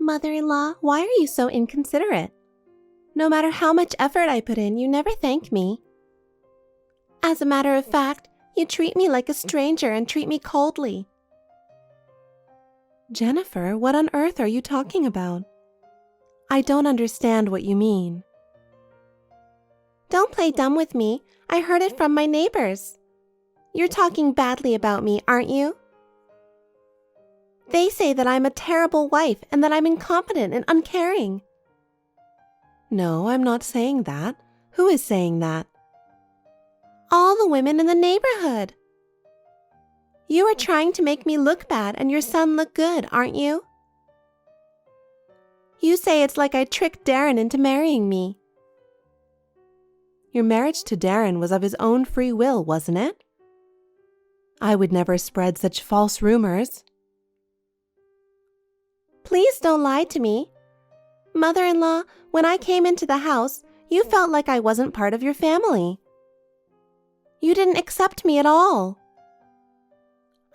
Mother-in-law, why are you so inconsiderate? No matter how much effort I put in, you never thank me. As a matter of fact, you treat me like a stranger and treat me coldly. Jennifer, what on earth are you talking about? I don't understand what you mean. Don't play dumb with me. I heard it from my neighbors. You're talking badly about me, aren't you? They say that I'm a terrible wife and that I'm incompetent and uncaring. No, I'm not saying that. Who is saying that? All the women in the neighborhood. You are trying to make me look bad and your son look good, aren't you? You say it's like I tricked Darren into marrying me. Your marriage to Darren was of his own free will, wasn't it? I would never spread such false rumors. Please don't lie to me. Mother-in-law, when I came into the house, you felt like I wasn't part of your family. You didn't accept me at all.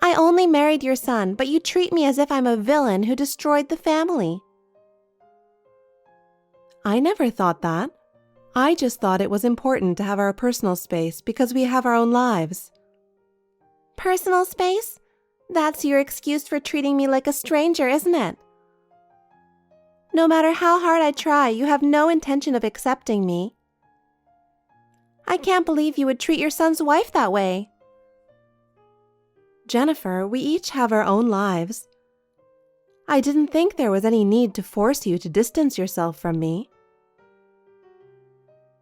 I only married your son, but you treat me as if I'm a villain who destroyed the family. I never thought that. I just thought it was important to have our personal space because we have our own lives. Personal space? That's your excuse for treating me like a stranger, isn't it? No matter how hard I try, you have no intention of accepting me. I can't believe you would treat your son's wife that way. Jennifer, we each have our own lives. I didn't think there was any need to force you to distance yourself from me.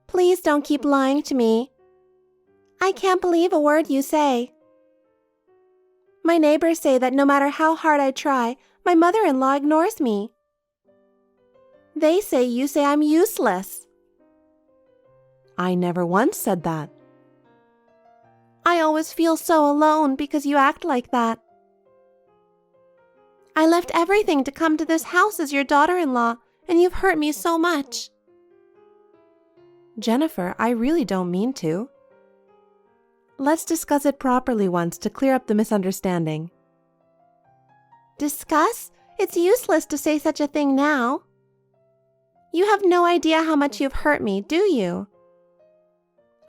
Please don't keep lying to me. I can't believe a word you say. My neighbors say that no matter how hard I try, my mother-in-law ignores me. They say you say I'm useless. I never once said that. I always feel so alone because you act like that. I left everything to come to this house as your daughter-in-law, and you've hurt me so much. Jennifer, I really don't mean to. Let's discuss it properly once to clear up the misunderstanding. Discuss? It's useless to say such a thing now. You have no idea how much you've hurt me, do you?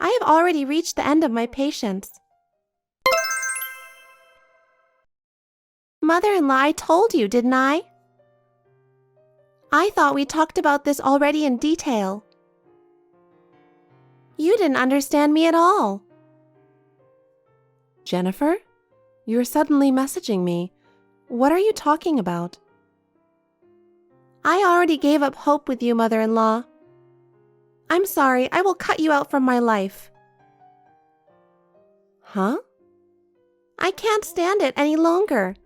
I have already reached the end of my patience. Mother-in-law, I told you, didn't I? I thought we talked about this already in detail. You didn't understand me at all. Jennifer, you're suddenly messaging me. What are you talking about? I already gave up hope with you, mother-in-law. I'm sorry, I will cut you out from my life. Huh? I can't stand it any longer.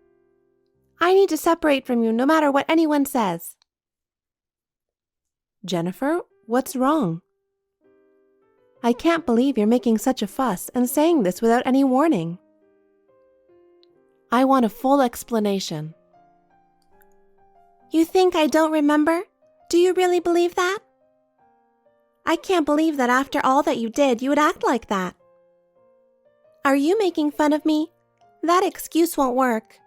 I need to separate from you no matter what anyone says. Jennifer, what's wrong? I can't believe you're making such a fuss and saying this without any warning. I want a full explanation. You think I don't remember? Do you really believe that? I can't believe that after all that you did, you would act like that. Are you making fun of me? That excuse won't work.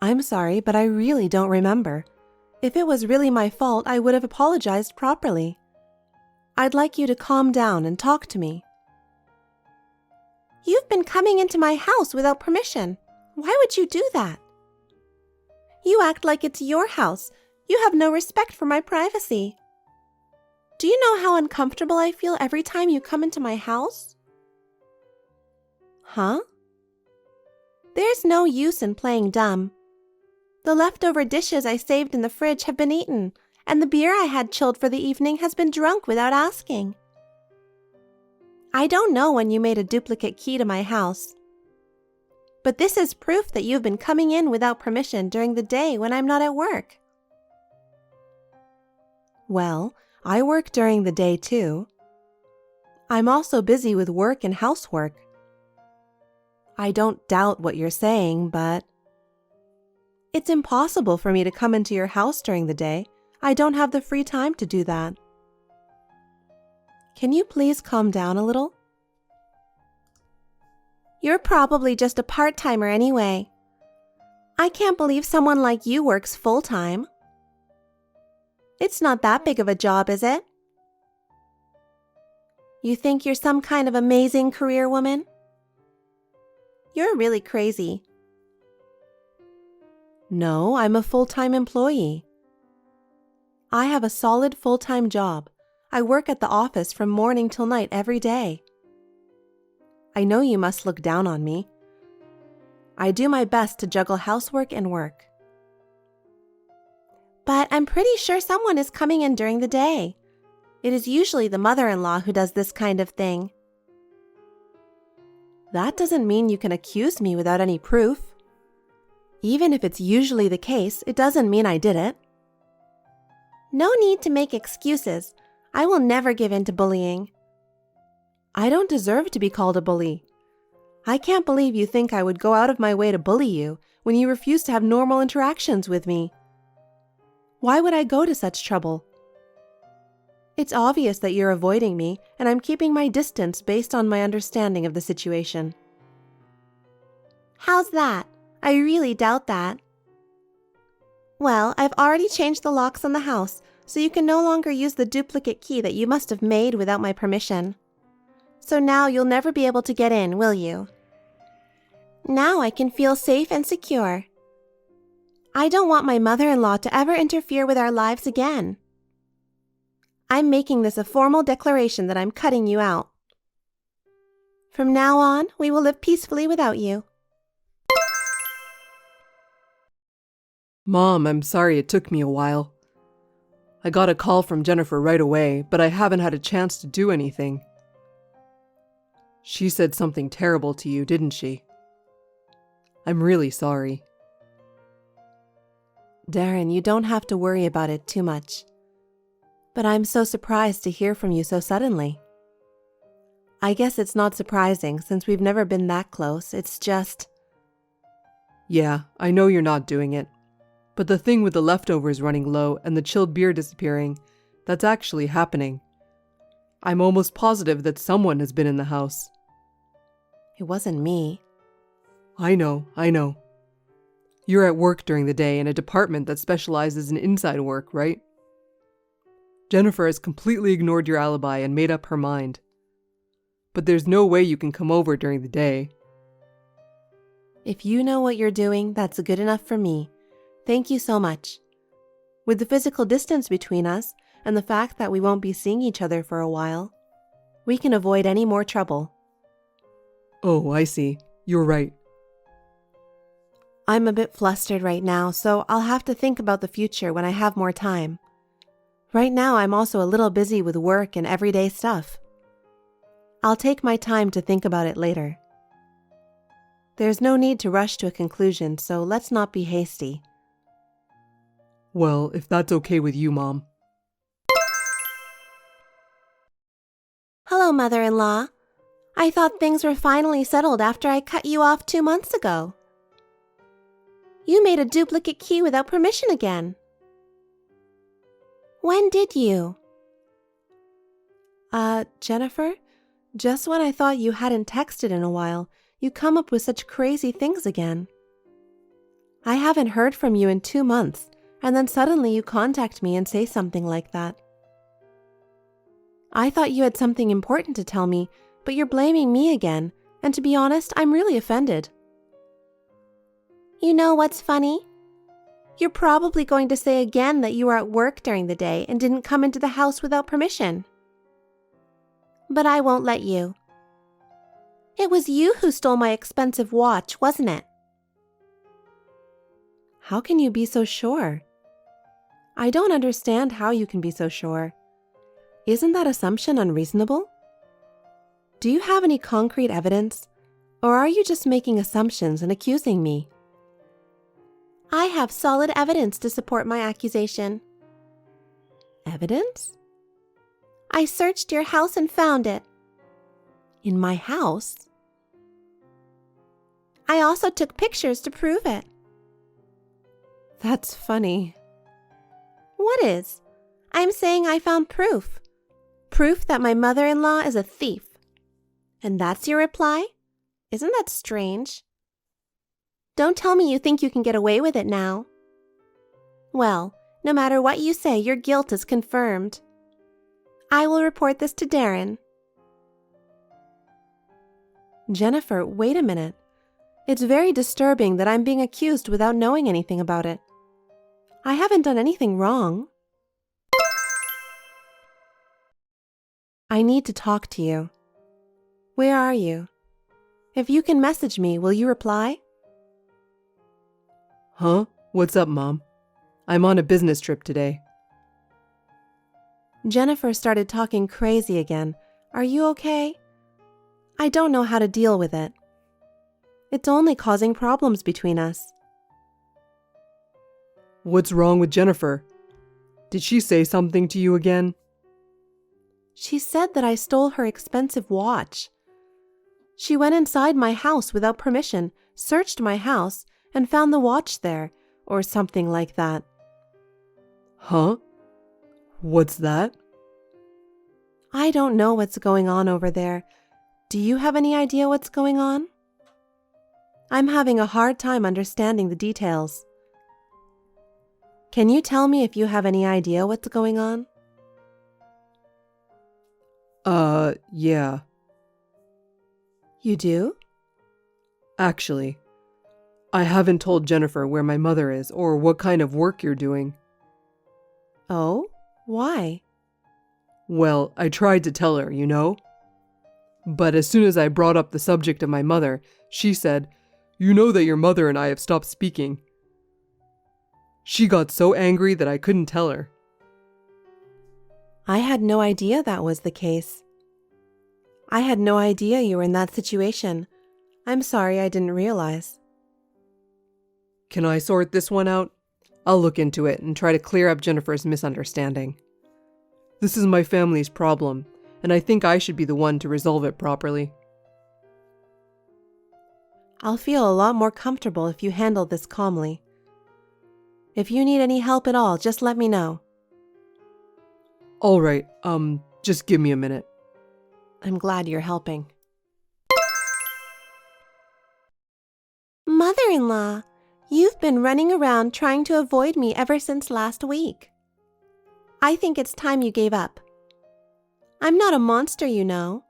I'm sorry, but I really don't remember. If it was really my fault, I would have apologized properly. I'd like you to calm down and talk to me. You've been coming into my house without permission. Why would you do that? You act like it's your house. You have no respect for my privacy. Do you know how uncomfortable I feel every time you come into my house? Huh? There's no use in playing dumb. The leftover dishes I saved in the fridge have been eaten, and the beer I had chilled for the evening has been drunk without asking. I don't know when you made a duplicate key to my house, but this is proof that you've been coming in without permission during the day when I'm not at work. Well, I work during the day too. I'm also busy with work and housework. I don't doubt what you're saying, but it's impossible for me to come into your house during the day. I don't have the free time to do that. Can you please calm down a little? You're probably just a part-timer anyway. I can't believe someone like you works full-time. It's not that big of a job, is it? You think you're some kind of amazing career woman? You're really crazy. No, I'm a full-time employee. I have a solid full-time job. I work at the office from morning till night every day. I know you must look down on me. I do my best to juggle housework and work. But I'm pretty sure someone is coming in during the day. It is usually the mother-in-law who does this kind of thing. That doesn't mean you can accuse me without any proof. Even if it's usually the case, it doesn't mean I did it. No need to make excuses. I will never give in to bullying. I don't deserve to be called a bully. I can't believe you think I would go out of my way to bully you when you refuse to have normal interactions with me. Why would I go to such trouble? It's obvious that you're avoiding me, and I'm keeping my distance based on my understanding of the situation. How's that? I really doubt that. Well, I've already changed the locks on the house, so you can no longer use the duplicate key that you must have made without my permission. So now you'll never be able to get in, will you? Now I can feel safe and secure. I don't want my mother-in-law to ever interfere with our lives again. I'm making this a formal declaration that I'm cutting you out. From now on, we will live peacefully without you. Mom, I'm sorry it took me a while. I got a call from Jennifer right away, but I haven't had a chance to do anything. She said something terrible to you, didn't she? I'm really sorry. Darren, you don't have to worry about it too much. But I'm so surprised to hear from you so suddenly. I guess it's not surprising since we've never been that close. It's just... Yeah, I know you're not doing it. But the thing with the leftovers running low and the chilled beer disappearing, that's actually happening. I'm almost positive that someone has been in the house. It wasn't me. I know. You're at work during the day in a department that specializes in inside work, right? Jennifer has completely ignored your alibi and made up her mind. But there's no way you can come over during the day. If you know what you're doing, that's good enough for me. Thank you so much. With the physical distance between us and the fact that we won't be seeing each other for a while, we can avoid any more trouble. Oh, I see. You're right. I'm a bit flustered right now, so I'll have to think about the future when I have more time. Right now, I'm also a little busy with work and everyday stuff. I'll take my time to think about it later. There's no need to rush to a conclusion, so let's not be hasty. Well, if that's okay with you, Mom. Hello, Mother-in-law. I thought things were finally settled after I cut you off 2 months ago. You made a duplicate key without permission again. When did you? Jennifer? Just when I thought you hadn't texted in a while, you come up with such crazy things again. I haven't heard from you in 2 months, and then suddenly you contact me and say something like that. I thought you had something important to tell me, but you're blaming me again, and to be honest, I'm really offended. You know what's funny? You're probably going to say again that you were at work during the day and didn't come into the house without permission. But I won't let you. It was you who stole my expensive watch, wasn't it? How can you be so sure? I don't understand how you can be so sure. Isn't that assumption unreasonable? Do you have any concrete evidence, or are you just making assumptions and accusing me? I have solid evidence to support my accusation. Evidence? I searched your house and found it. In my house? I also took pictures to prove it. That's funny. What is? I'm saying I found proof. Proof that my mother-in-law is a thief. And that's your reply? Isn't that strange? Don't tell me you think you can get away with it now. Well, no matter what you say, your guilt is confirmed. I will report this to Darren. Jennifer, wait a minute. It's very disturbing that I'm being accused without knowing anything about it. I haven't done anything wrong. I need to talk to you. Where are you? If you can message me, will you reply? Huh? What's up, Mom? I'm on a business trip today. Jennifer started talking crazy again. Are you okay? I don't know how to deal with it. It's only causing problems between us. What's wrong with Jennifer? Did she say something to you again? She said that I stole her expensive watch. She went inside my house without permission, searched my house, and found the watch there, or something like that. Huh? What's that? I don't know what's going on over there. Do you have any idea what's going on? I'm having a hard time understanding the details. Can you tell me if you have any idea what's going on? Yeah. You do? Actually, I haven't told Jennifer where my mother is or what kind of work you're doing. Oh? Why? Well, I tried to tell her, you know? But as soon as I brought up the subject of my mother, she said, "You know that your mother and I have stopped speaking." She got so angry that I couldn't tell her. I had no idea that was the case. I had no idea you were in that situation. I'm sorry I didn't realize. Can I sort this one out? I'll look into it and try to clear up Jennifer's misunderstanding. This is my family's problem, and I think I should be the one to resolve it properly. I'll feel a lot more comfortable if you handle this calmly. If you need any help at all, just let me know. All right, just give me a minute. I'm glad you're helping. Mother-in-law, you've been running around trying to avoid me ever since last week. I think it's time you gave up. I'm not a monster, you know.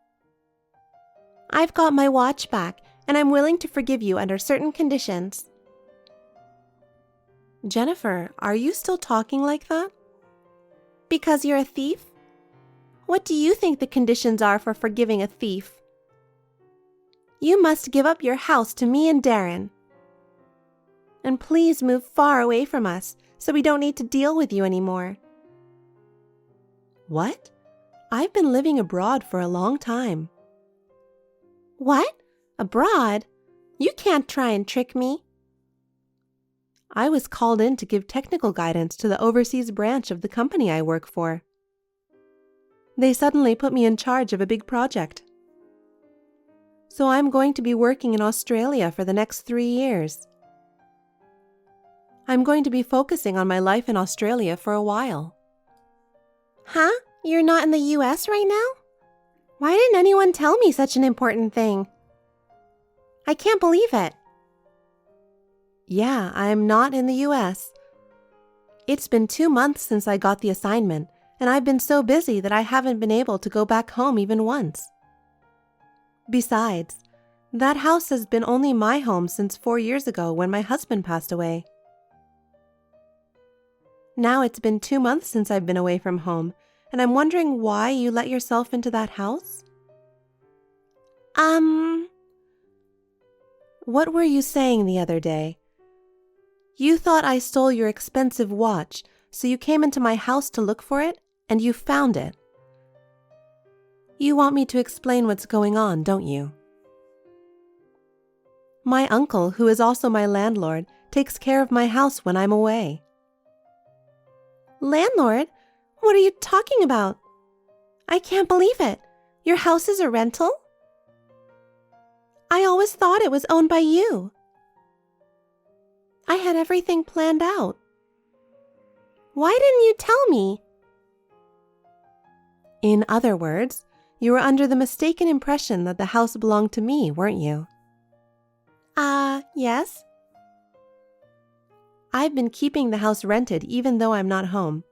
I've got my watch back, and I'm willing to forgive you under certain conditions. Jennifer, are you still talking like that? Because you're a thief? What do you think the conditions are for forgiving a thief? You must give up your house to me and Darren. And please move far away from us so we don't need to deal with you anymore. What? I've been living abroad for a long time. What? Abroad? You can't try and trick me. I was called in to give technical guidance to the overseas branch of the company I work for. They suddenly put me in charge of a big project. So I'm going to be working in Australia for the next 3 years. I'm going to be focusing on my life in Australia for a while. Huh? You're not in the US right now? Why didn't anyone tell me such an important thing? I can't believe it. Yeah, I'm not in the US. It's been 2 months since I got the assignment, and I've been so busy that I haven't been able to go back home even once. Besides, that house has been only my home since 4 years ago when my husband passed away. Now it's been 2 months since I've been away from home, and I'm wondering why you let yourself into that house? What were you saying the other day? You thought I stole your expensive watch, so you came into my house to look for it, and you found it. You want me to explain what's going on, don't you? My uncle, who is also my landlord, takes care of my house when I'm away. Landlord? What are you talking about? I can't believe it. Your house is a rental? I always thought it was owned by you. I had everything planned out. Why didn't you tell me? In other words, you were under the mistaken impression that the house belonged to me, weren't you? Yes. I've been keeping the house rented even though I'm not home.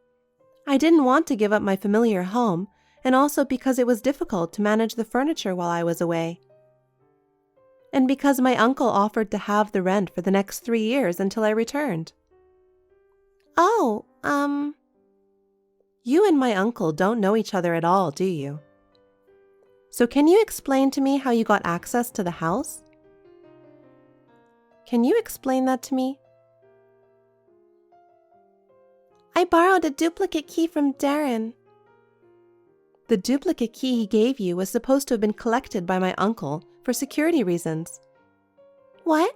I didn't want to give up my familiar home, and also because it was difficult to manage the furniture while I was away. And because my uncle offered to halve the rent for the next 3 years until I returned. Oh, you and my uncle don't know each other at all, do you? So can you explain to me how you got access to the house? Can you explain that to me? I borrowed a duplicate key from Darren. The duplicate key he gave you was supposed to have been collected by my uncle for security reasons. What?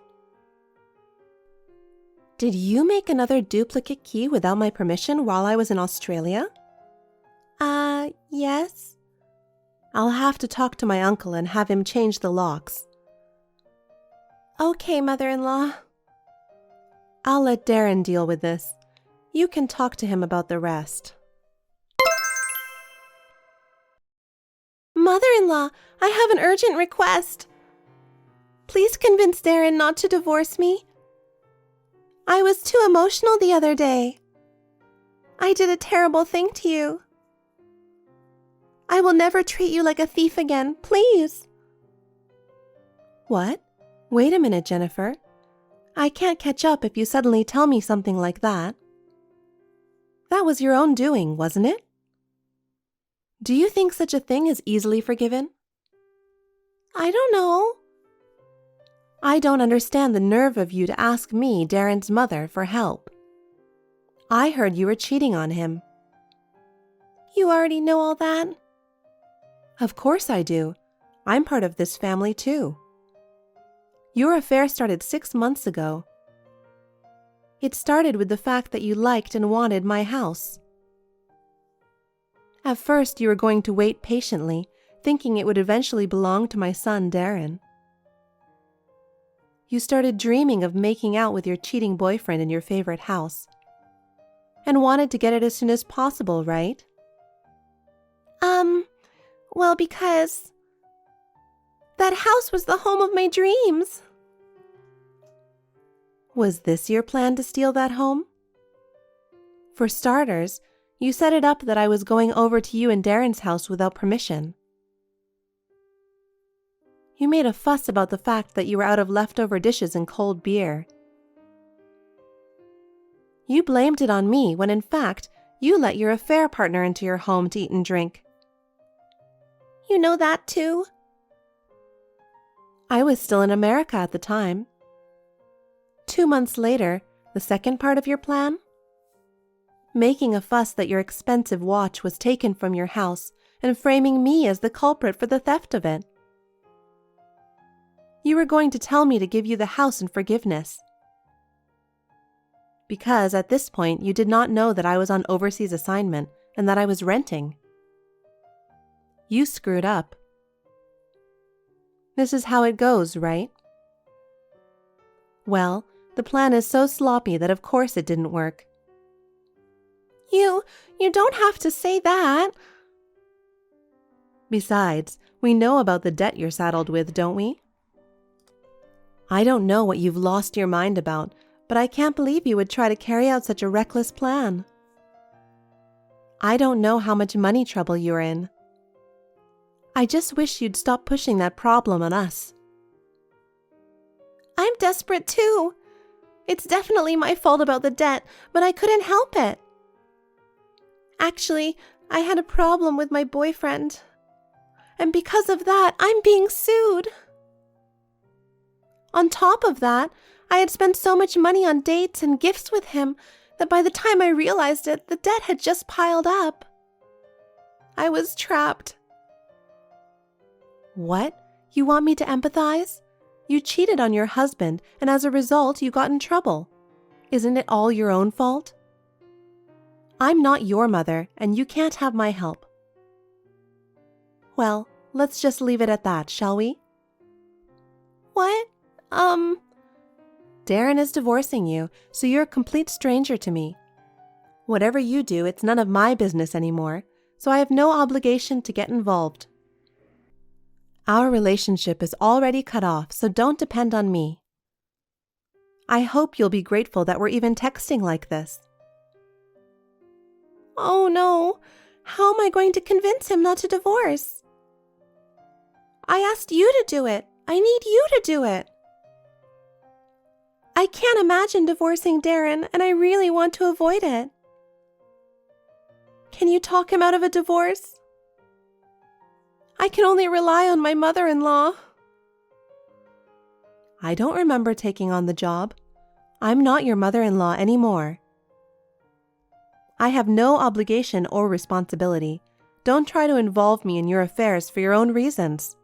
Did you make another duplicate key without my permission while I was in Australia? Yes. I'll have to talk to my uncle and have him change the locks. Okay, mother-in-law. I'll let Darren deal with this. You can talk to him about the rest. Mother-in-law, I have an urgent request. Please convince Darren not to divorce me. I was too emotional the other day. I did a terrible thing to you. I will never treat you like a thief again, please. What? Wait a minute, Jennifer. I can't catch up if you suddenly tell me something like that. That was your own doing, wasn't it? Do you think such a thing is easily forgiven? I don't know. I don't understand the nerve of you to ask me, Darren's mother, for help. I heard you were cheating on him. You already know all that? Of course I do. I'm part of this family too. Your affair started 6 months ago. It started with the fact that you liked and wanted my house. At first, you were going to wait patiently, thinking it would eventually belong to my son, Darren. You started dreaming of making out with your cheating boyfriend in your favorite house, and wanted to get it as soon as possible, right? Well, because that house was the home of my dreams. Was this your plan to steal that home? For starters, you set it up that I was going over to you and Darren's house without permission. You made a fuss about the fact that you were out of leftover dishes and cold beer. You blamed it on me when in fact, you let your affair partner into your home to eat and drink. You know that too? I was still in America at the time. 2 months later, the second part of your plan? Making a fuss that your expensive watch was taken from your house and framing me as the culprit for the theft of it. You were going to tell me to give you the house in forgiveness. Because at this point you did not know that I was on overseas assignment and that I was renting. You screwed up. This is how it goes, right? Well, the plan is so sloppy that of course it didn't work. You don't have to say that. Besides, we know about the debt you're saddled with, don't we? I don't know what you've lost your mind about, but I can't believe you would try to carry out such a reckless plan. I don't know how much money trouble you're in. I just wish you'd stop pushing that problem on us. I'm desperate too. It's definitely my fault about the debt, but I couldn't help it. Actually, I had a problem with my boyfriend. And because of that, I'm being sued. On top of that, I had spent so much money on dates and gifts with him that by the time I realized it, the debt had just piled up. I was trapped. What? You want me to empathize? You cheated on your husband, and as a result, you got in trouble. Isn't it all your own fault? I'm not your mother, and you can't have my help. Well, let's just leave it at that, shall we? What? Darren is divorcing you, so you're a complete stranger to me. Whatever you do, it's none of my business anymore, so I have no obligation to get involved. Our relationship is already cut off, so don't depend on me. I hope you'll be grateful that we're even texting like this. Oh no, how am I going to convince him not to divorce? I asked you to do it. I need you to do it. I can't imagine divorcing Darren, and I really want to avoid it. Can you talk him out of a divorce? I can only rely on my mother-in-law. I don't remember taking on the job. I'm not your mother-in-law anymore. I have no obligation or responsibility. Don't try to involve me in your affairs for your own reasons.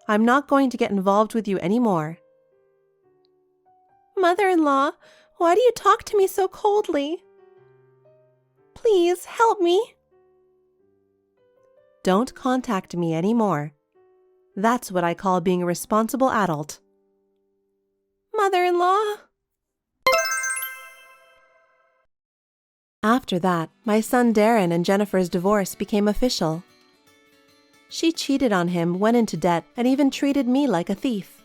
I'm not going to get involved with you anymore. Mother-in-law, why do you talk to me so coldly? Please help me. Don't contact me anymore. That's what I call being a responsible adult. Mother-in-law. After that, my son Darren and Jennifer's divorce became official. She cheated on him, went into debt, and even treated me like a thief.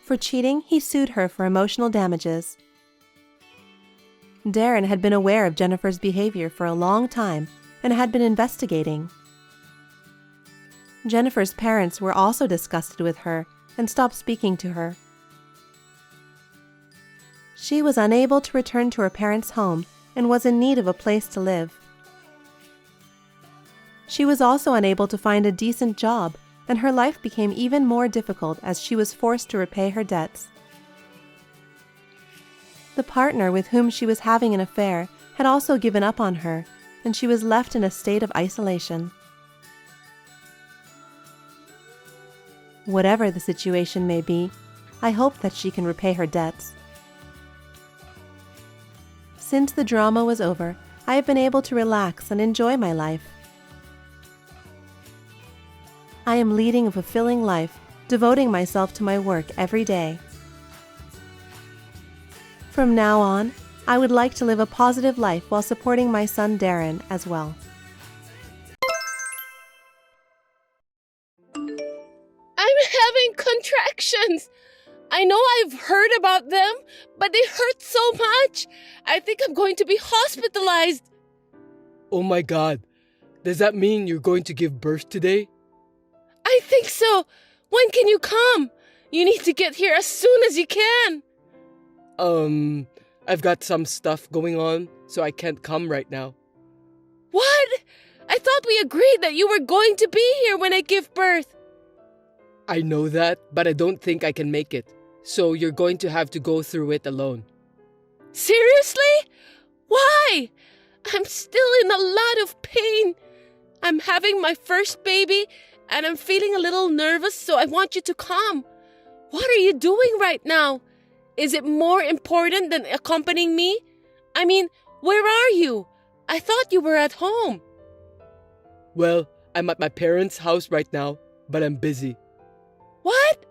For cheating, he sued her for emotional damages. Darren had been aware of Jennifer's behavior for a long time and had been investigating. Jennifer's parents were also disgusted with her and stopped speaking to her. She was unable to return to her parents' home and was in need of a place to live. She was also unable to find a decent job, and her life became even more difficult as she was forced to repay her debts. The partner with whom she was having an affair had also given up on her, and she was left in a state of isolation. Whatever the situation may be, I hope that she can repay her debts. Since the drama was over, I have been able to relax and enjoy my life. I am leading a fulfilling life, devoting myself to my work every day. From now on, I would like to live a positive life while supporting my son Darren as well. I'm having contractions. I know I've heard about them, but they hurt so much. I think I'm going to be hospitalized. Oh my God. Does that mean you're going to give birth today? I think so. When can you come? You need to get here as soon as you can. I've got some stuff going on, so I can't come right now. What? I thought we agreed that you were going to be here when I give birth. I know that, but I don't think I can make it. So you're going to have to go through it alone. Seriously? Why? I'm still in a lot of pain. I'm having my first baby, and I'm feeling a little nervous, so I want you to come. What are you doing right now? Is it more important than accompanying me? I mean, where are you? I thought you were at home. Well, I'm at my parents' house right now, but I'm busy. What?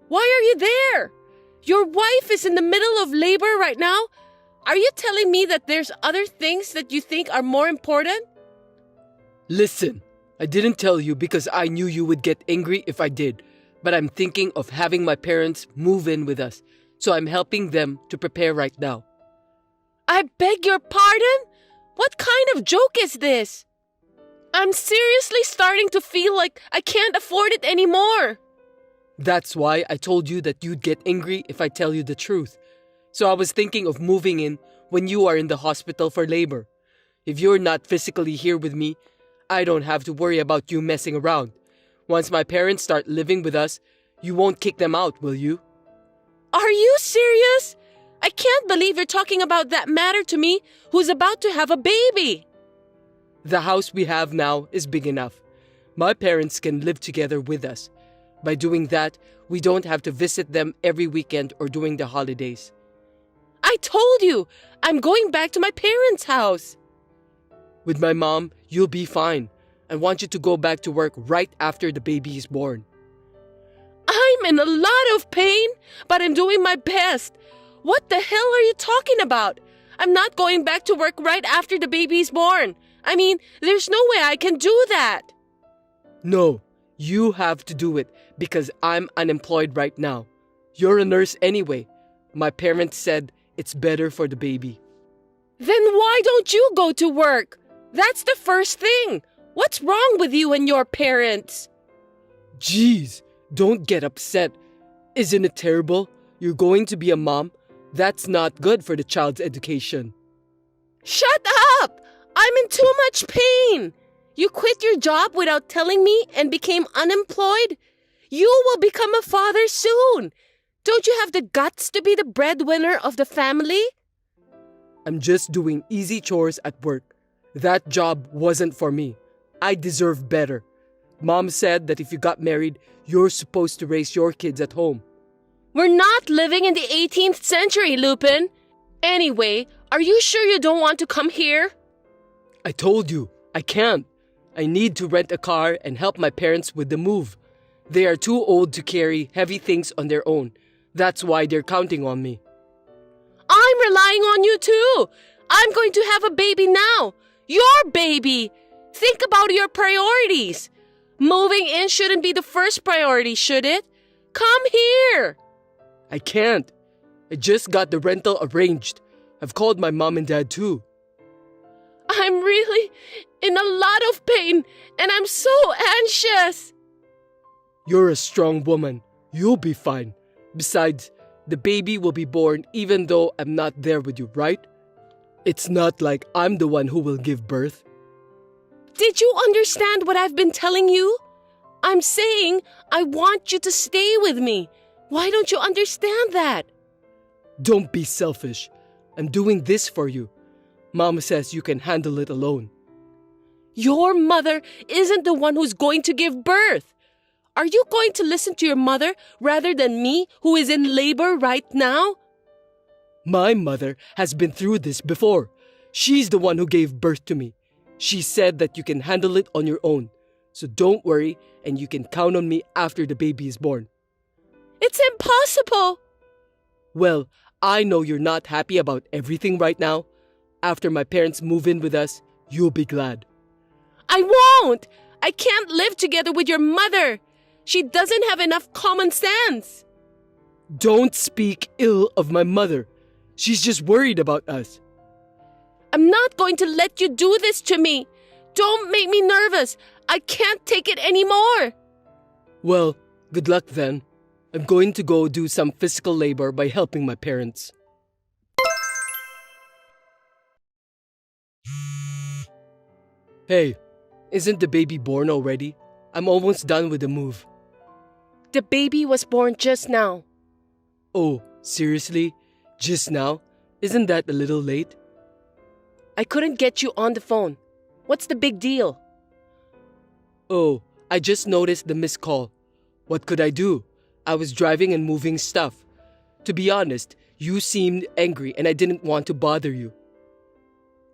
Why are you there? Your wife is in the middle of labor right now. Are you telling me that there's other things that you think are more important? Listen, I didn't tell you because I knew you would get angry if I did, but I'm thinking of having my parents move in with us, so I'm helping them to prepare right now. I beg your pardon? What kind of joke is this? I'm seriously starting to feel like I can't afford it anymore. That's why I told you that you'd get angry if I tell you the truth. So I was thinking of moving in when you are in the hospital for labor. If you're not physically here with me, I don't have to worry about you messing around. Once my parents start living with us, you won't kick them out, will you? Are you serious? I can't believe you're talking about that matter to me, who's about to have a baby. The house we have now is big enough. My parents can live together with us. By doing that, we don't have to visit them every weekend or during the holidays. I told you, I'm going back to my parents' house. With my mom, you'll be fine. I want you to go back to work right after the baby is born. I'm in a lot of pain, but I'm doing my best. What the hell are you talking about? I'm not going back to work right after the baby is born. I mean, there's no way I can do that. No, you have to do it because I'm unemployed right now. You're a nurse anyway. My parents said it's better for the baby. Then why don't you go to work? That's the first thing. What's wrong with you and your parents? Jeez, don't get upset. Isn't it terrible? You're going to be a mom. That's not good for the child's education. Shut up! I'm in too much pain. You quit your job without telling me and became unemployed? You will become a father soon. Don't you have the guts to be the breadwinner of the family? I'm just doing easy chores at work. That job wasn't for me. I deserve better. Mom said that if you got married, you're supposed to raise your kids at home. We're not living in the 18th century, Lupin. Anyway, are you sure you don't want to come here? I told you, I can't. I need to rent a car and help my parents with the move. They are too old to carry heavy things on their own. That's why they're counting on me. I'm relying on you too. I'm going to have a baby now. Your baby. Think about your priorities. Moving in shouldn't be the first priority, should it? Come here. I can't. I just got the rental arranged. I've called my mom and dad too. I'm really in a lot of pain and I'm so anxious. You're a strong woman. You'll be fine. Besides, the baby will be born even though I'm not there with you, right? It's not like I'm the one who will give birth. Did you understand what I've been telling you? I'm saying I want you to stay with me. Why don't you understand that? Don't be selfish. I'm doing this for you. Mama says you can handle it alone. Your mother isn't the one who's going to give birth. Are you going to listen to your mother rather than me, who is in labor right now? My mother has been through this before. She's the one who gave birth to me. She said that you can handle it on your own. So don't worry, and you can count on me after the baby is born. It's impossible. Well, I know you're not happy about everything right now. After my parents move in with us, you'll be glad. I won't. I can't live together with your mother. She doesn't have enough common sense. Don't speak ill of my mother. She's just worried about us. I'm not going to let you do this to me. Don't make me nervous. I can't take it anymore. Well, good luck then. I'm going to go do some physical labor by helping my parents. Hey, isn't the baby born already? I'm almost done with the move. The baby was born just now. Oh, seriously? Just now? Isn't that a little late? I couldn't get you on the phone. What's the big deal? Oh, I just noticed the missed call. What could I do? I was driving and moving stuff. To be honest, you seemed angry and I didn't want to bother you.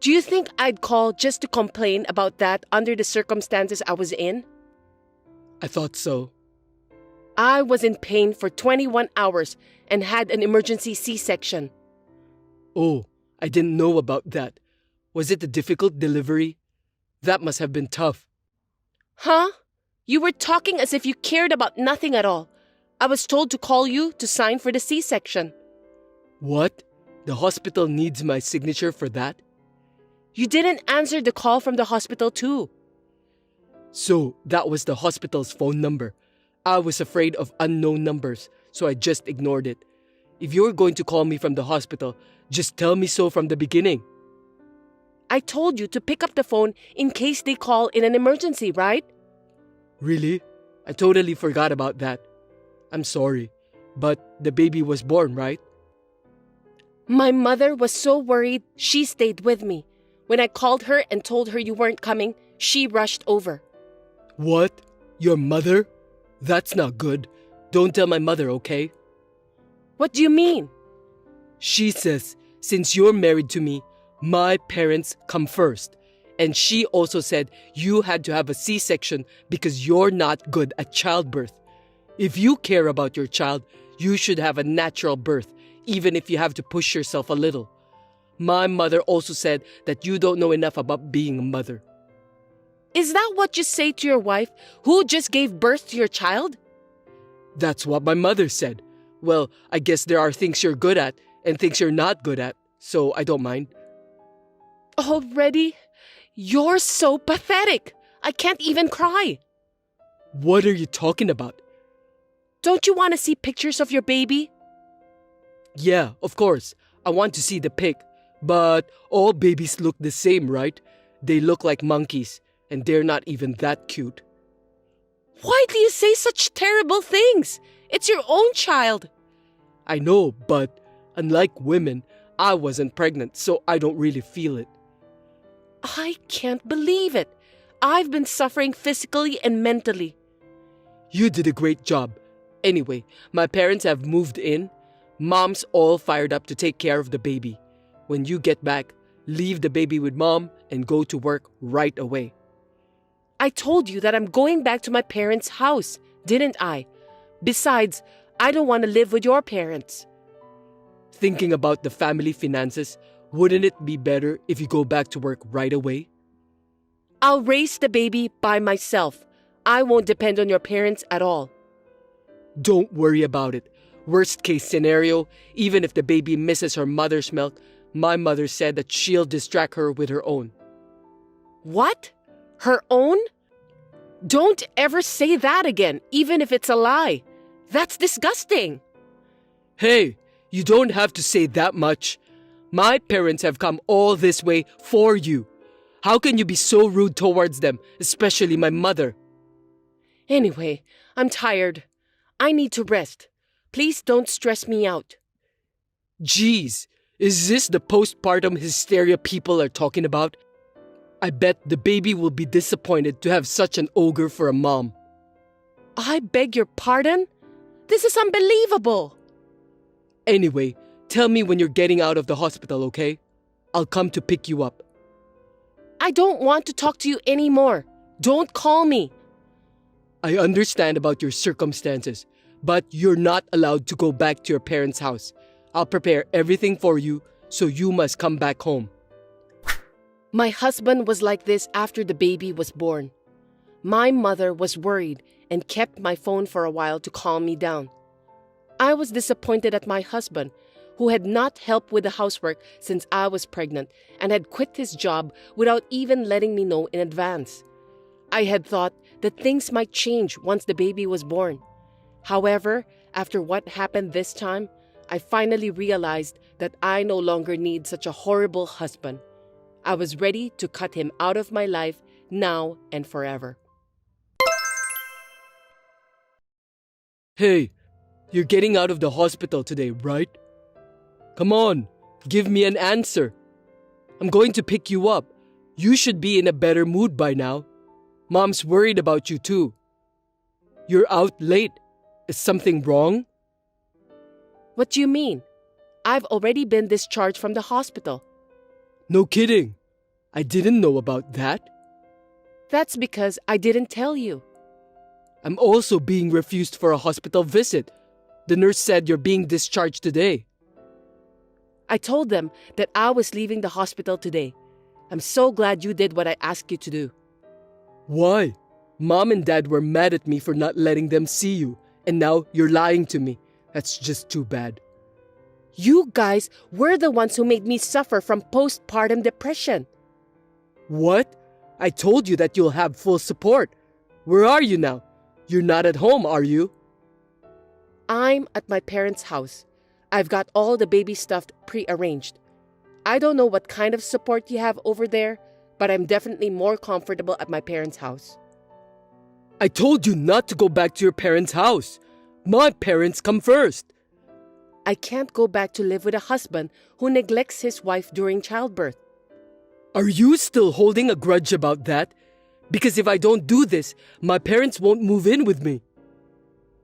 Do you think I'd call just to complain about that under the circumstances I was in? I thought so. I was in pain for 21 hours and had an emergency C-section. Oh, I didn't know about that. Was it a difficult delivery? That must have been tough. Huh? You were talking as if you cared about nothing at all. I was told to call you to sign for the C-section. What? The hospital needs my signature for that? You didn't answer the call from the hospital too. So, that was the hospital's phone number. I was afraid of unknown numbers, so I just ignored it. If you're going to call me from the hospital, just tell me so from the beginning. I told you to pick up the phone in case they call in an emergency, right? Really? I totally forgot about that. I'm sorry, but the baby was born, right? My mother was so worried she stayed with me. When I called her and told her you weren't coming, she rushed over. What? Your mother? That's not good. Don't tell my mother, okay? What do you mean? She says, since you're married to me, my parents come first. And she also said you had to have a C-section because you're not good at childbirth. If you care about your child, you should have a natural birth, even if you have to push yourself a little. My mother also said that you don't know enough about being a mother. Is that what you say to your wife who just gave birth to your child? That's what my mother said. Well, I guess there are things you're good at and things you're not good at, so I don't mind. Already? You're so pathetic. I can't even cry. What are you talking about? Don't you want to see pictures of your baby? Yeah, of course. I want to see the pic. But all babies look the same, right? They look like monkeys, and they're not even that cute. Why do you say such terrible things? It's your own child. I know, but unlike women, I wasn't pregnant, so I don't really feel it. I can't believe it. I've been suffering physically and mentally. You did a great job. Anyway, my parents have moved in. Mom's all fired up to take care of the baby. When you get back, leave the baby with Mom and go to work right away. I told you that I'm going back to my parents' house, didn't I? Besides, I don't want to live with your parents. Thinking about the family finances, wouldn't it be better if you go back to work right away? I'll raise the baby by myself. I won't depend on your parents at all. Don't worry about it. Worst case scenario, even if the baby misses her mother's milk, my mother said that she'll distract her with her own. What? Her own? Don't ever say that again, even if it's a lie. That's disgusting. Hey, you don't have to say that much. My parents have come all this way for you. How can you be so rude towards them, especially my mother? Anyway, I'm tired. I need to rest. Please don't stress me out. Jeez, is this the postpartum hysteria people are talking about? I bet the baby will be disappointed to have such an ogre for a mom. I beg your pardon? This is unbelievable. Anyway, tell me when you're getting out of the hospital, okay? I'll come to pick you up. I don't want to talk to you anymore. Don't call me. I understand about your circumstances, but you're not allowed to go back to your parents' house. I'll prepare everything for you, so you must come back home. My husband was like this after the baby was born. My mother was worried and kept my phone for a while to calm me down. I was disappointed at my husband, who had not helped with the housework since I was pregnant and had quit his job without even letting me know in advance. I had thought that things might change once the baby was born. However, after what happened this time, I finally realized that I no longer need such a horrible husband. I was ready to cut him out of my life now and forever. Hey, you're getting out of the hospital today, right? Come on, give me an answer. I'm going to pick you up. You should be in a better mood by now. Mom's worried about you too. You're out late. Is something wrong? What do you mean? I've already been discharged from the hospital. No kidding. I didn't know about that. That's because I didn't tell you. I'm also being refused for a hospital visit. The nurse said you're being discharged today. I told them that I was leaving the hospital today. I'm so glad you did what I asked you to do. Why? Mom and Dad were mad at me for not letting them see you, and now you're lying to me. That's just too bad. You guys were the ones who made me suffer from postpartum depression. What? I told you that you'll have full support. Where are you now? You're not at home, are you? I'm at my parents' house. I've got all the baby stuff pre-arranged. I don't know what kind of support you have over there, but I'm definitely more comfortable at my parents' house. I told you not to go back to your parents' house. My parents come first. I can't go back to live with a husband who neglects his wife during childbirth. Are you still holding a grudge about that? Because if I don't do this, my parents won't move in with me.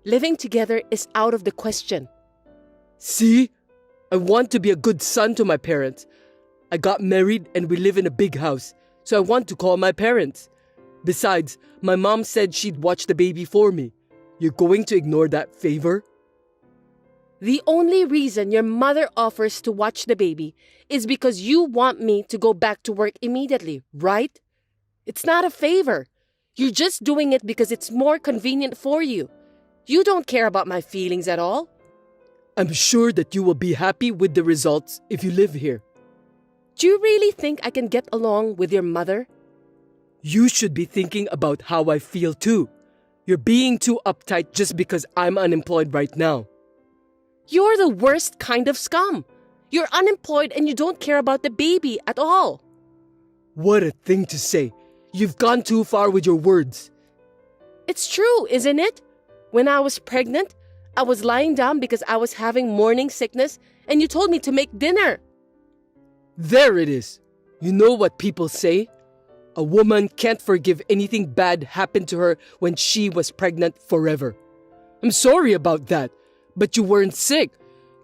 Living together is out of the question. See? I want to be a good son to my parents. I got married and we live in a big house, so I want to call my parents. Besides, my mom said she'd watch the baby for me. You're going to ignore that favor? The only reason your mother offers to watch the baby is because you want me to go back to work immediately, right? It's not a favor. You're just doing it because it's more convenient for you. You don't care about my feelings at all. I'm sure that you will be happy with the results if you live here. Do you really think I can get along with your mother? You should be thinking about how I feel too. You're being too uptight just because I'm unemployed right now. You're the worst kind of scum. You're unemployed and you don't care about the baby at all. What a thing to say. You've gone too far with your words. It's true, isn't it? When I was pregnant, I was lying down because I was having morning sickness and you told me to make dinner. There it is. You know what people say? A woman can't forgive anything bad happened to her when she was pregnant forever. I'm sorry about that, but you weren't sick.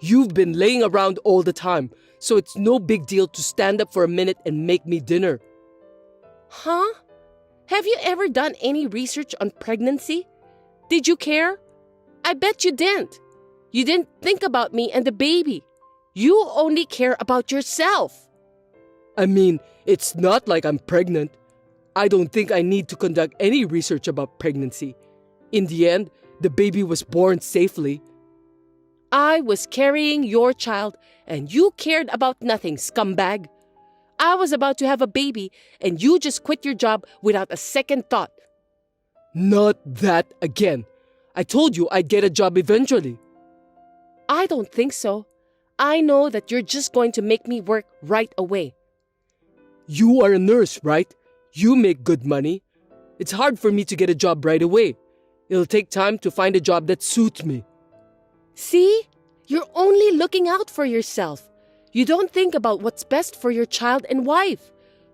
You've been laying around all the time, so it's no big deal to stand up for a minute and make me dinner. Huh? Have you ever done any research on pregnancy? Did you care? I bet you didn't. You didn't think about me and the baby. You only care about yourself. I mean, it's not like I'm pregnant. I don't think I need to conduct any research about pregnancy. In the end, the baby was born safely. I was carrying your child and you cared about nothing, scumbag. I was about to have a baby and you just quit your job without a second thought. Not that again. I told you I'd get a job eventually. I don't think so. I know that you're just going to make me work right away. You are a nurse, right? You make good money. It's hard for me to get a job right away. It'll take time to find a job that suits me. See? You're only looking out for yourself. You don't think about what's best for your child and wife.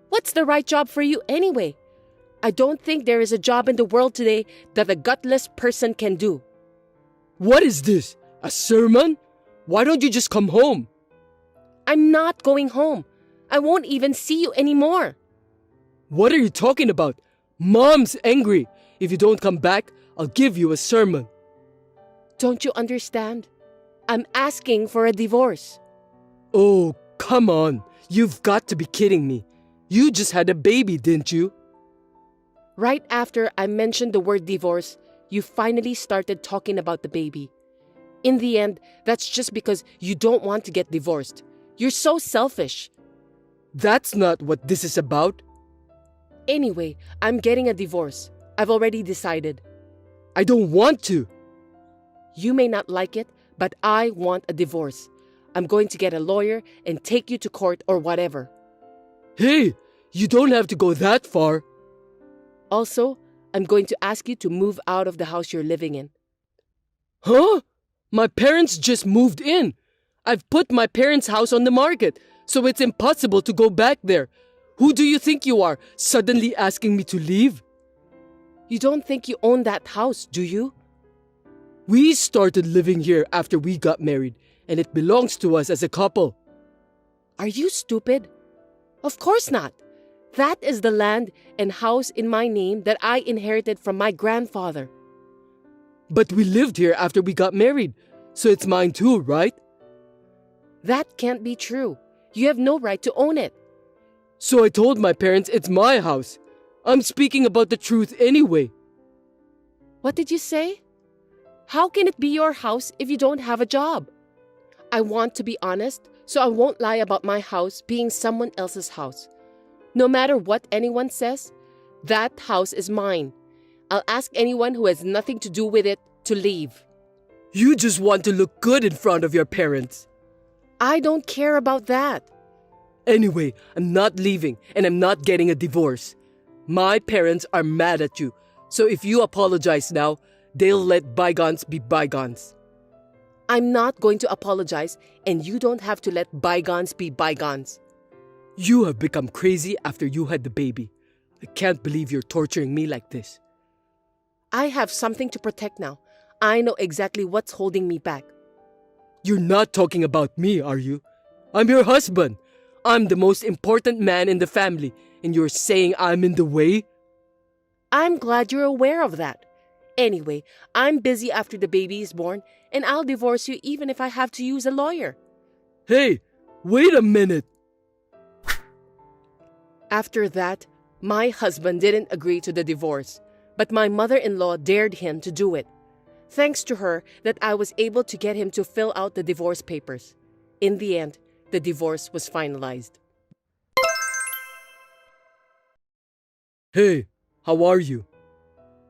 What's the right job for you anyway? I don't think there is a job in the world today that a gutless person can do. What is this? A sermon? Why don't you just come home? I'm not going home. I won't even see you anymore. What are you talking about? Mom's angry. If you don't come back, I'll give you a sermon. Don't you understand? I'm asking for a divorce. Oh, come on. You've got to be kidding me. You just had a baby, didn't you? Right after I mentioned the word divorce, you finally started talking about the baby. In the end, that's just because you don't want to get divorced. You're so selfish. That's not what this is about. Anyway, I'm getting a divorce. I've already decided. I don't want to. You may not like it, but I want a divorce. I'm going to get a lawyer and take you to court or whatever. Hey, you don't have to go that far. Also, I'm going to ask you to move out of the house you're living in. Huh? My parents just moved in. I've put my parents' house on the market, so it's impossible to go back there. Who do you think you are, suddenly asking me to leave? You don't think you own that house, do you? We started living here after we got married, and it belongs to us as a couple. Are you stupid? Of course not. That is the land and house in my name that I inherited from my grandfather. But we lived here after we got married, so it's mine too, right? That can't be true. You have no right to own it. So I told my parents it's my house. I'm speaking about the truth anyway. What did you say? How can it be your house if you don't have a job? I want to be honest, so I won't lie about my house being someone else's house. No matter what anyone says, that house is mine. I'll ask anyone who has nothing to do with it to leave. You just want to look good in front of your parents. I don't care about that. Anyway, I'm not leaving and I'm not getting a divorce. My parents are mad at you, so if you apologize now, they'll let bygones be bygones. I'm not going to apologize, and you don't have to let bygones be bygones. You have become crazy after you had the baby. I can't believe you're torturing me like this. I have something to protect now. I know exactly what's holding me back. You're not talking about me, are you? I'm your husband. I'm the most important man in the family, and you're saying I'm in the way? I'm glad you're aware of that. Anyway, I'm busy after the baby is born, and I'll divorce you even if I have to use a lawyer. Hey, wait a minute. After that, my husband didn't agree to the divorce, but my mother-in-law dared him to do it. Thanks to her that I was able to get him to fill out the divorce papers. In the end, the divorce was finalized. Hey, how are you?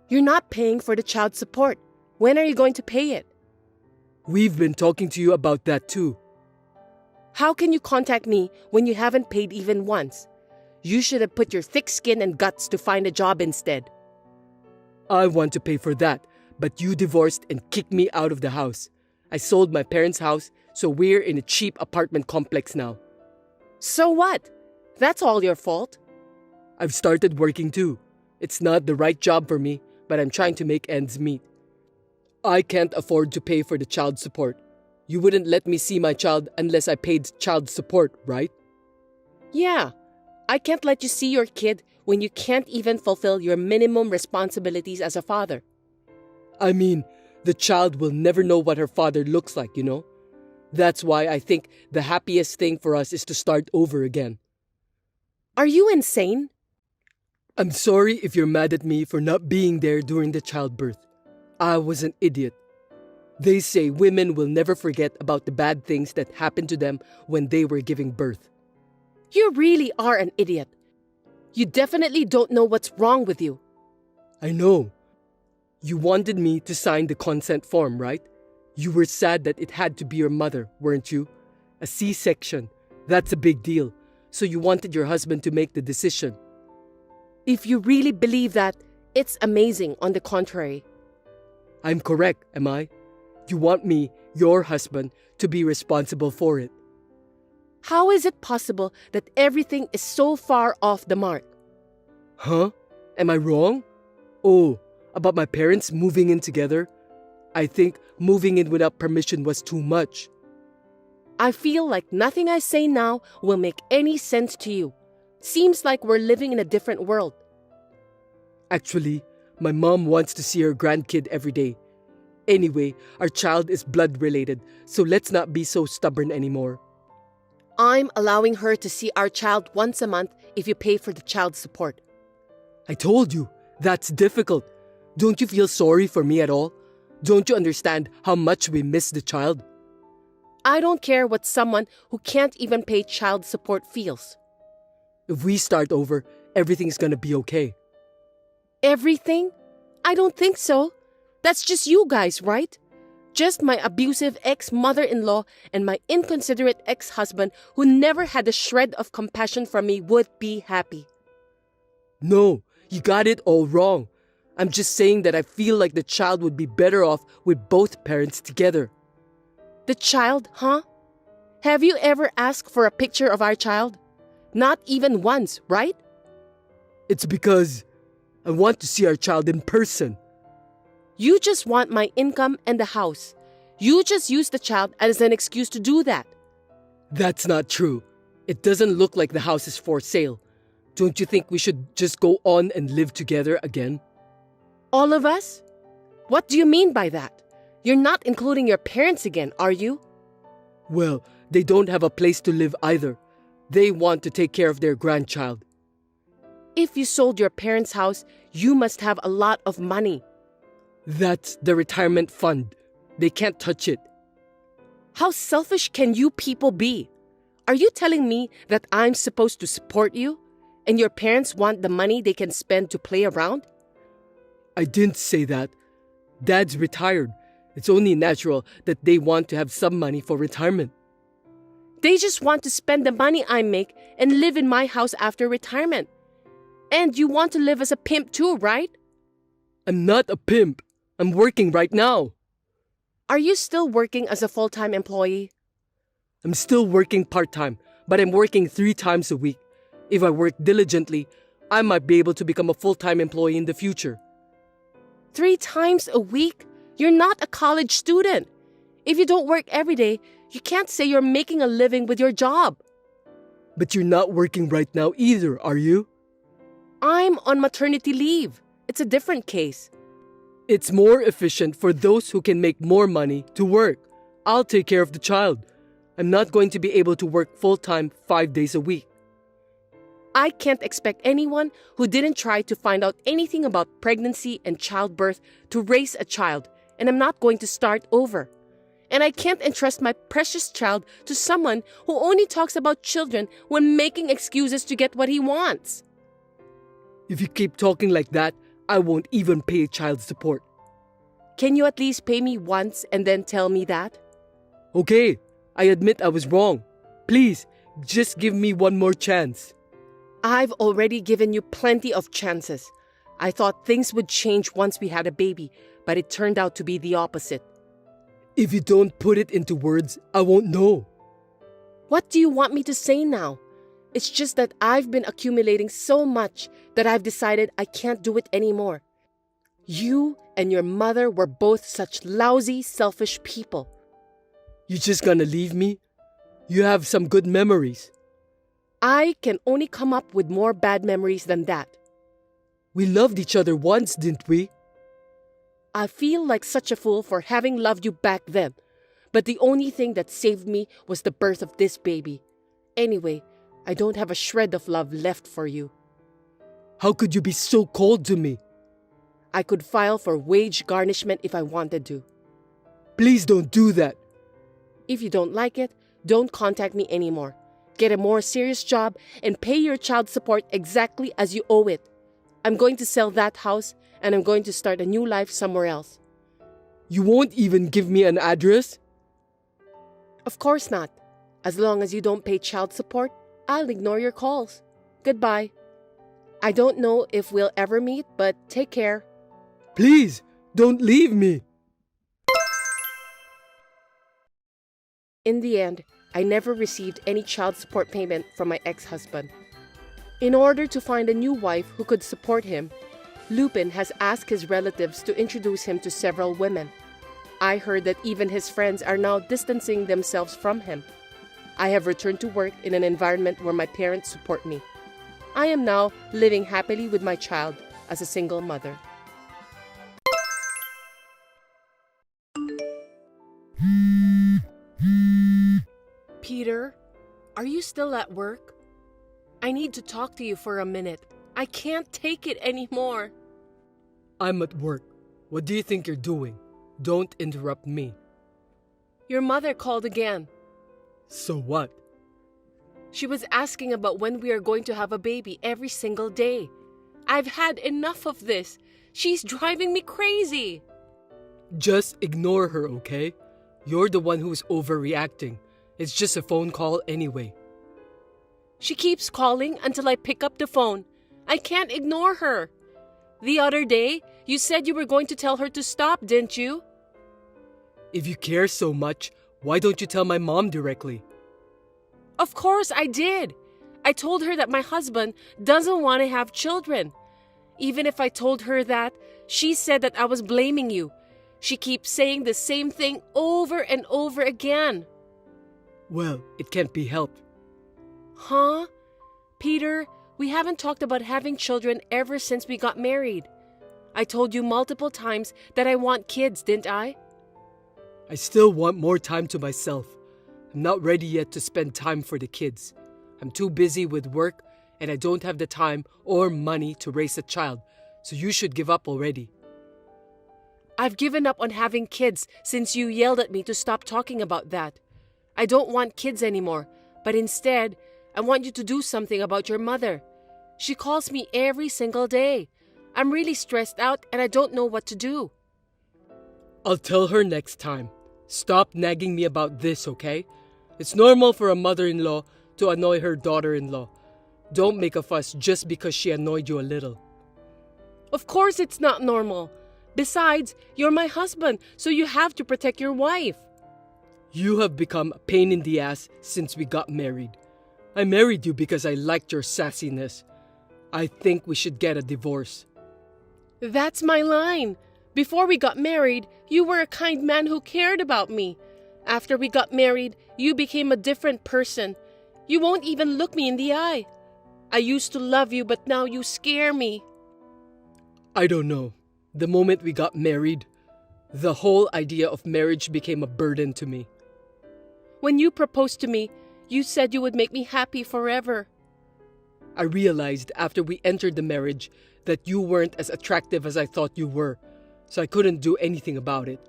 You're not paying for the child support. When are you going to pay it? We've been talking to you about that too. How can you contact me when you haven't paid even once? You should have put your thick skin and guts to find a job instead. I want to pay for that, but you divorced and kicked me out of the house. I sold my parents' house, so we're in a cheap apartment complex now. So what? That's all your fault. I've started working too. It's not the right job for me, but I'm trying to make ends meet. I can't afford to pay for the child support. You wouldn't let me see my child unless I paid child support, right? Yeah, I can't let you see your kid when you can't even fulfill your minimum responsibilities as a father. I mean, the child will never know what her father looks like, you know? That's why I think the happiest thing for us is to start over again. Are you insane? I'm sorry if you're mad at me for not being there during the childbirth. I was an idiot. They say women will never forget about the bad things that happened to them when they were giving birth. You really are an idiot. You definitely don't know what's wrong with you. I know. You wanted me to sign the consent form, right? You were sad that it had to be your mother, weren't you? A C-section. That's a big deal. So you wanted your husband to make the decision. If you really believe that, it's amazing on the contrary. I'm correct, am I? You want me, your husband, to be responsible for it. How is it possible that everything is so far off the mark? Huh? Am I wrong? Oh, about my parents moving in together? I think moving in without permission was too much. I feel like nothing I say now will make any sense to you. Seems like we're living in a different world. Actually, my mom wants to see her grandkid every day. Anyway, our child is blood related, so let's not be so stubborn anymore. I'm allowing her to see our child once a month if you pay for the child support. I told you, that's difficult. Don't you feel sorry for me at all? Don't you understand how much we miss the child? I don't care what someone who can't even pay child support feels. If we start over, everything's gonna be okay. Everything? I don't think so. That's just you guys, right? Just my abusive ex-mother-in-law and my inconsiderate ex-husband who never had a shred of compassion for me would be happy. No, you got it all wrong. I'm just saying that I feel like the child would be better off with both parents together. The child, huh? Have you ever asked for a picture of our child? Not even once, right? It's because I want to see our child in person. You just want my income and the house. You just use the child as an excuse to do that. That's not true. It doesn't look like the house is for sale. Don't you think we should just go on and live together again? All of us? What do you mean by that? You're not including your parents again, are you? Well, they don't have a place to live either. They want to take care of their grandchild. If you sold your parents' house, you must have a lot of money. That's the retirement fund. They can't touch it. How selfish can you people be? Are you telling me that I'm supposed to support you? And your parents want the money they can spend to play around? I didn't say that. Dad's retired. It's only natural that they want to have some money for retirement. They just want to spend the money I make and live in my house after retirement. And you want to live as a pimp too, right? I'm not a pimp. I'm working right now. Are you still working as a full-time employee? I'm still working part-time, but I'm working 3 times a week. If I work diligently, I might be able to become a full-time employee in the future. 3 times a week? You're not a college student. If you don't work every day, you can't say you're making a living with your job. But you're not working right now either, are you? I'm on maternity leave. It's a different case. It's more efficient for those who can make more money to work. I'll take care of the child. I'm not going to be able to work full-time 5 days a week. I can't expect anyone who didn't try to find out anything about pregnancy and childbirth to raise a child and I'm not going to start over. And I can't entrust my precious child to someone who only talks about children when making excuses to get what he wants. If you keep talking like that, I won't even pay child support. Can you at least pay me once and then tell me that? Okay, I admit I was wrong. Please, just give me one more chance. I've already given you plenty of chances. I thought things would change once we had a baby, but it turned out to be the opposite. If you don't put it into words, I won't know. What do you want me to say now? It's just that I've been accumulating so much that I've decided I can't do it anymore. You and your mother were both such lousy, selfish people. You just gonna leave me? You have some good memories. I can only come up with more bad memories than that. We loved each other once, didn't we? I feel like such a fool for having loved you back then, but the only thing that saved me was the birth of this baby. Anyway, I don't have a shred of love left for you. How could you be so cold to me? I could file for wage garnishment if I wanted to. Please don't do that. If you don't like it, don't contact me anymore. Get a more serious job and pay your child support exactly as you owe it. I'm going to sell that house and I'm going to start a new life somewhere else. You won't even give me an address? Of course not. As long as you don't pay child support, I'll ignore your calls. Goodbye. I don't know if we'll ever meet, but take care. Please, don't leave me. In the end, I never received any child support payment from my ex-husband. In order to find a new wife who could support him, Lupin has asked his relatives to introduce him to several women. I heard that even his friends are now distancing themselves from him. I have returned to work in an environment where my parents support me. I am now living happily with my child as a single mother. Peter, are you still at work? I need to talk to you for a minute. I can't take it anymore. I'm at work. What do you think you're doing? Don't interrupt me. Your mother called again. So what? She was asking about when we are going to have a baby every single day. I've had enough of this. She's driving me crazy. Just ignore her, okay? You're the one who's overreacting. It's just a phone call anyway. She keeps calling until I pick up the phone. I can't ignore her. The other day, you said you were going to tell her to stop, didn't you? If you care so much, why don't you tell my mom directly? Of course I did. I told her that my husband doesn't want to have children. Even if I told her that, she said that I was blaming you. She keeps saying the same thing over and over again. Well, it can't be helped. Huh? Peter, we haven't talked about having children ever since we got married. I told you multiple times that I want kids, didn't I? I still want more time to myself. I'm not ready yet to spend time for the kids. I'm too busy with work and I don't have the time or money to raise a child, so you should give up already. I've given up on having kids since you yelled at me to stop talking about that. I don't want kids anymore, but instead, I want you to do something about your mother. She calls me every single day. I'm really stressed out and I don't know what to do. I'll tell her next time. Stop nagging me about this, okay? It's normal for a mother-in-law to annoy her daughter-in-law. Don't make a fuss just because she annoyed you a little. Of course it's not normal. Besides, you're my husband, so you have to protect your wife. You have become a pain in the ass since we got married. I married you because I liked your sassiness. I think we should get a divorce. That's my line. Before we got married, you were a kind man who cared about me. After we got married, you became a different person. You won't even look me in the eye. I used to love you, but now you scare me. I don't know. The moment we got married, the whole idea of marriage became a burden to me. When you proposed to me, you said you would make me happy forever. I realized after we entered the marriage that you weren't as attractive as I thought you were. so I couldn't do anything about it.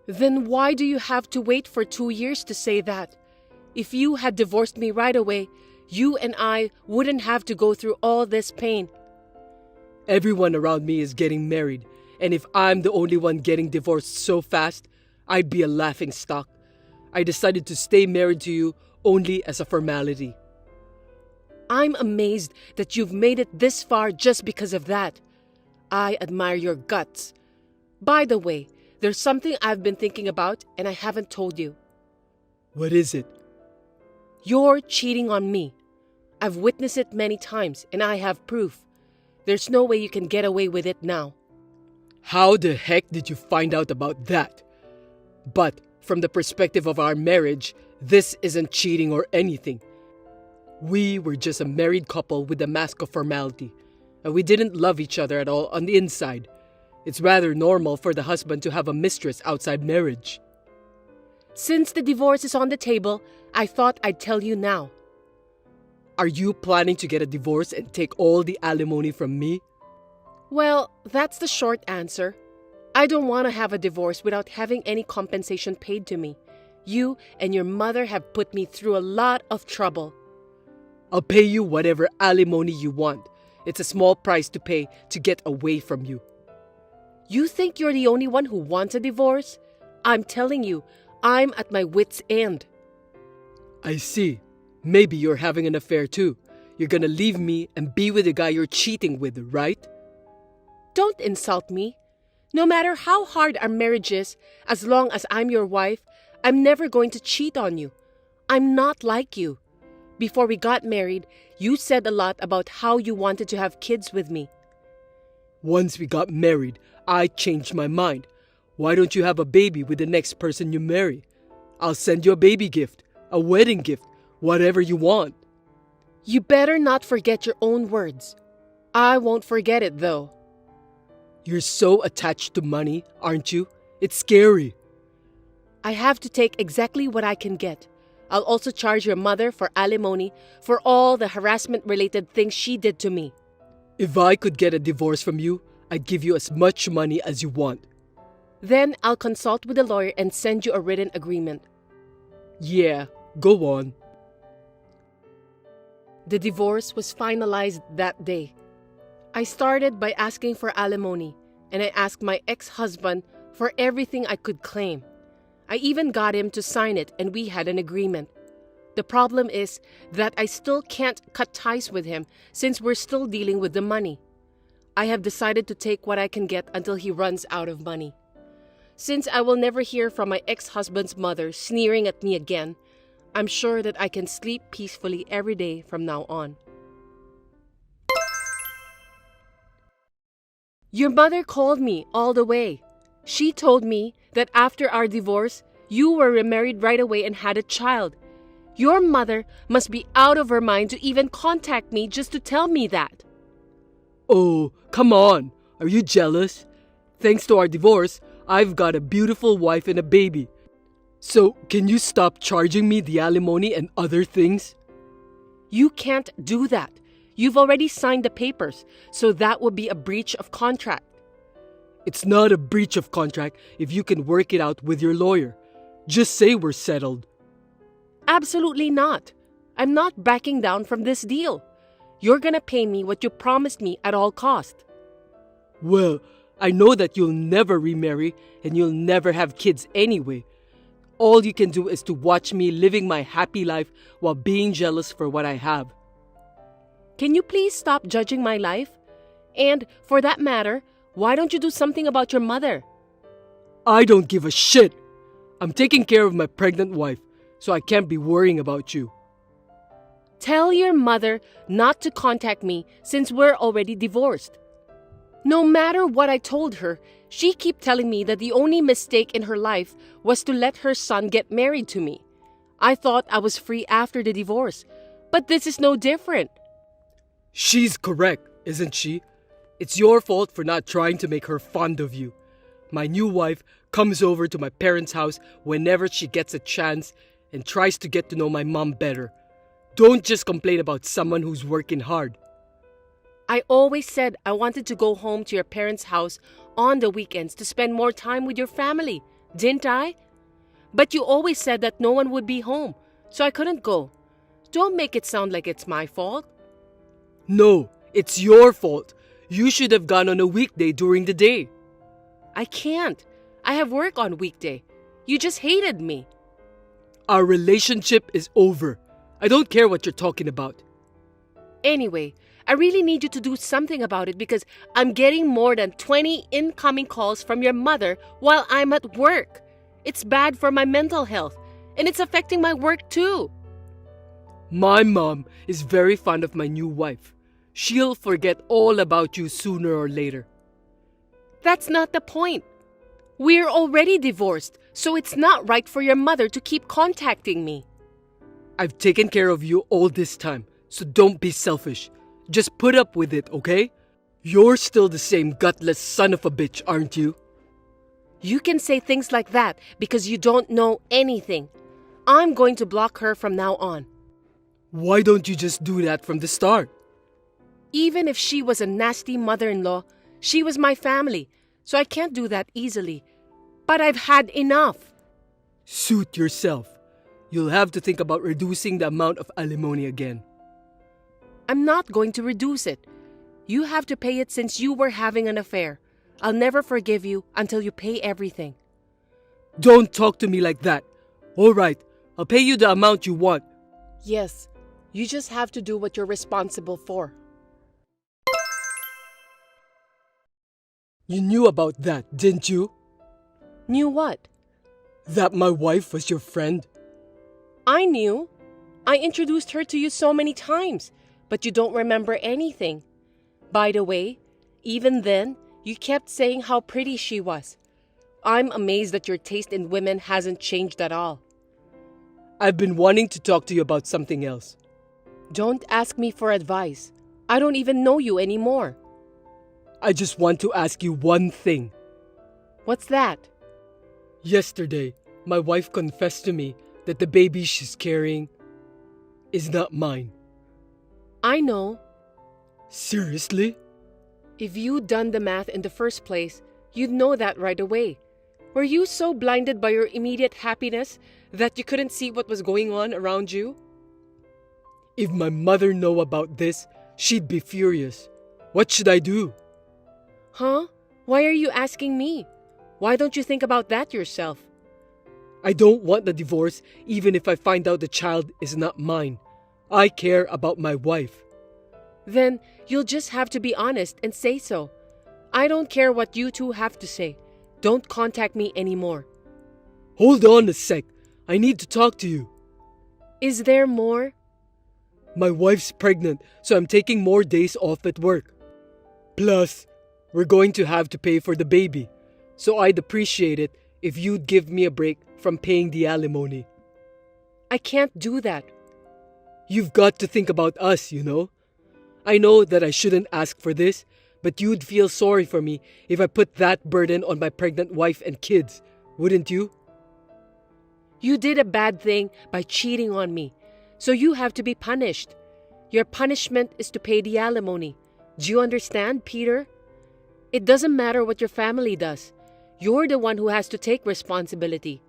Then why do you have to wait for 2 years to say that? If you had divorced me right away, you and I wouldn't have to go through all this pain. Everyone around me is getting married, and if I'm the only one getting divorced so fast, I'd be a laughingstock. I decided to stay married to you only as a formality. I'm amazed that you've made it this far just because of that. I admire your guts. By the way, there's something I've been thinking about and I haven't told you. What is it? You're cheating on me. I've witnessed it many times and I have proof. There's no way you can get away with it now. How the heck did you find out about that? But from the perspective of our marriage, this isn't cheating or anything. We were just a married couple with a mask of formality, and we didn't love each other at all on the inside. It's rather normal for the husband to have a mistress outside marriage. Since the divorce is on the table, I thought I'd tell you now. Are you planning to get a divorce and take all the alimony from me? Well, that's the short answer. I don't want to have a divorce without having any compensation paid to me. You and your mother have put me through a lot of trouble. I'll pay you whatever alimony you want. It's a small price to pay to get away from you. You think you're the only one who wants a divorce? I'm telling you, I'm at my wit's end. I see. Maybe you're having an affair too. You're gonna leave me and be with the guy you're cheating with, right? Don't insult me. No matter how hard our marriage is, as long as I'm your wife, I'm never going to cheat on you. I'm not like you. Before we got married, you said a lot about how you wanted to have kids with me. Once we got married, I changed my mind. Why don't you have a baby with the next person you marry? I'll send you a baby gift, a wedding gift, whatever you want. You better not forget your own words. I won't forget it though. You're so attached to money, aren't you? It's scary. I have to take exactly what I can get. I'll also charge your mother for alimony for all the harassment-related things she did to me. If I could get a divorce from you, I'd give you as much money as you want. Then I'll consult with a lawyer and send you a written agreement. Yeah, go on. The divorce was finalized that day. I started by asking for alimony, and I asked my ex-husband for everything I could claim. I even got him to sign it and we had an agreement. The problem is that I still can't cut ties with him since we're still dealing with the money. I have decided to take what I can get until he runs out of money. Since I will never hear from my ex-husband's mother sneering at me again, I'm sure that I can sleep peacefully every day from now on. Your mother called me all the way. She told me that after our divorce, you were remarried right away and had a child. Your mother must be out of her mind to even contact me just to tell me that. Oh, come on. Are you jealous? Thanks to our divorce, I've got a beautiful wife and a baby. So, can you stop charging me the alimony and other things? You can't do that. You've already signed the papers, so that would be a breach of contract. It's not a breach of contract if you can work it out with your lawyer. Just say we're settled. Absolutely not. I'm not backing down from this deal. You're gonna pay me what you promised me at all cost. Well, I know that you'll never remarry and you'll never have kids anyway. All you can do is to watch me living my happy life while being jealous for what I have. Can you please stop judging my life? And, for that matter, why don't you do something about your mother? I don't give a shit. I'm taking care of my pregnant wife, so I can't be worrying about you. Tell your mother not to contact me since we're already divorced. No matter what I told her, she kept telling me that the only mistake in her life was to let her son get married to me. I thought I was free after the divorce, but this is no different. She's correct, isn't she? It's your fault for not trying to make her fond of you. My new wife comes over to my parents' house whenever she gets a chance and tries to get to know my mom better. Don't just complain about someone who's working hard. I always said I wanted to go home to your parents' house on the weekends to spend more time with your family, didn't I? But you always said that no one would be home, so I couldn't go. Don't make it sound like it's my fault. No, it's your fault. You should have gone on a weekday during the day. I can't. I have work on weekday. You just hated me. Our relationship is over. I don't care what you're talking about. Anyway, I really need you to do something about it because I'm getting more than 20 incoming calls from your mother while I'm at work. It's bad for my mental health, and it's affecting my work too. My mom is very fond of my new wife. She'll forget all about you sooner or later. That's not the point. We're already divorced, so it's not right for your mother to keep contacting me. I've taken care of you all this time, so don't be selfish. Just put up with it, okay? You're still the same gutless son of a bitch, aren't you? You can say things like that because you don't know anything. I'm going to block her from now on. Why don't you just do that from the start? Even if she was a nasty mother-in-law, she was my family, so I can't do that easily. But I've had enough. Suit yourself. You'll have to think about reducing the amount of alimony again. I'm not going to reduce it. You have to pay it since you were having an affair. I'll never forgive you until you pay everything. Don't talk to me like that. All right, I'll pay you the amount you want. Yes, you just have to do what you're responsible for. You knew about that, didn't you? Knew what? That my wife was your friend. I knew. I introduced her to you so many times, but you don't remember anything. By the way, even then, you kept saying how pretty she was. I'm amazed that your taste in women hasn't changed at all. I've been wanting to talk to you about something else. Don't ask me for advice. I don't even know you anymore. I just want to ask you one thing. What's that? Yesterday, my wife confessed to me that the baby she's carrying is not mine. I know. Seriously? If you'd done the math in the first place, you'd know that right away. Were you so blinded by your immediate happiness that you couldn't see what was going on around you? If my mother knew about this, she'd be furious. What should I do? Huh? Why are you asking me? Why don't you think about that yourself? I don't want the divorce even if I find out the child is not mine. I care about my wife. Then you'll just have to be honest and say so. I don't care what you two have to say. Don't contact me anymore. Hold on a sec. I need to talk to you. Is there more? My wife's pregnant, so I'm taking more days off at work. Plus, we're going to have to pay for the baby, so I'd appreciate it if you'd give me a break from paying the alimony. I can't do that. You've got to think about us, you know? I know that I shouldn't ask for this, but you'd feel sorry for me if I put that burden on my pregnant wife and kids, wouldn't you? You did a bad thing by cheating on me, so you have to be punished. Your punishment is to pay the alimony. Do you understand, Peter? It doesn't matter what your family does. You're the one who has to take responsibility.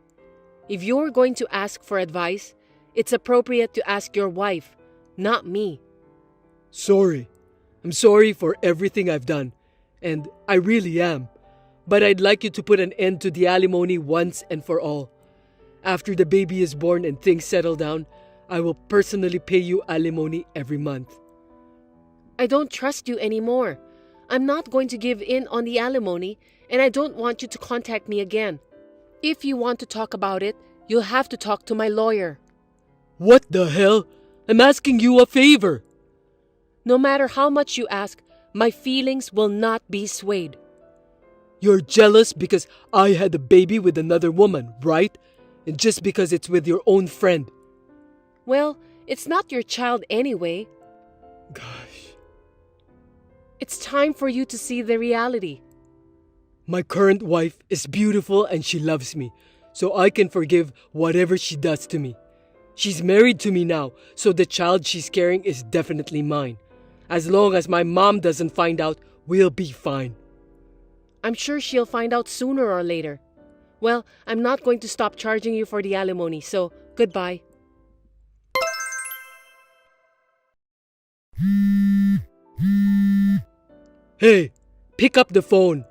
If you're going to ask for advice, it's appropriate to ask your wife, not me. Sorry. I'm sorry for everything I've done, and I really am. But I'd like you to put an end to the alimony once and for all. After the baby is born and things settle down, I will personally pay you alimony every month. I don't trust you anymore. I'm not going to give in on the alimony, and I don't want you to contact me again. If you want to talk about it, you'll have to talk to my lawyer. What the hell? I'm asking you a favor. No matter how much you ask, my feelings will not be swayed. You're jealous because I had a baby with another woman, right? And just because it's with your own friend. Well, it's not your child anyway. Gosh. It's time for you to see the reality. My current wife is beautiful and she loves me, so I can forgive whatever she does to me. She's married to me now, so the child she's carrying is definitely mine. As long as my mom doesn't find out, we'll be fine. I'm sure she'll find out sooner or later. Well, I'm not going to stop charging you for the alimony, so goodbye. Hey, pick up the phone.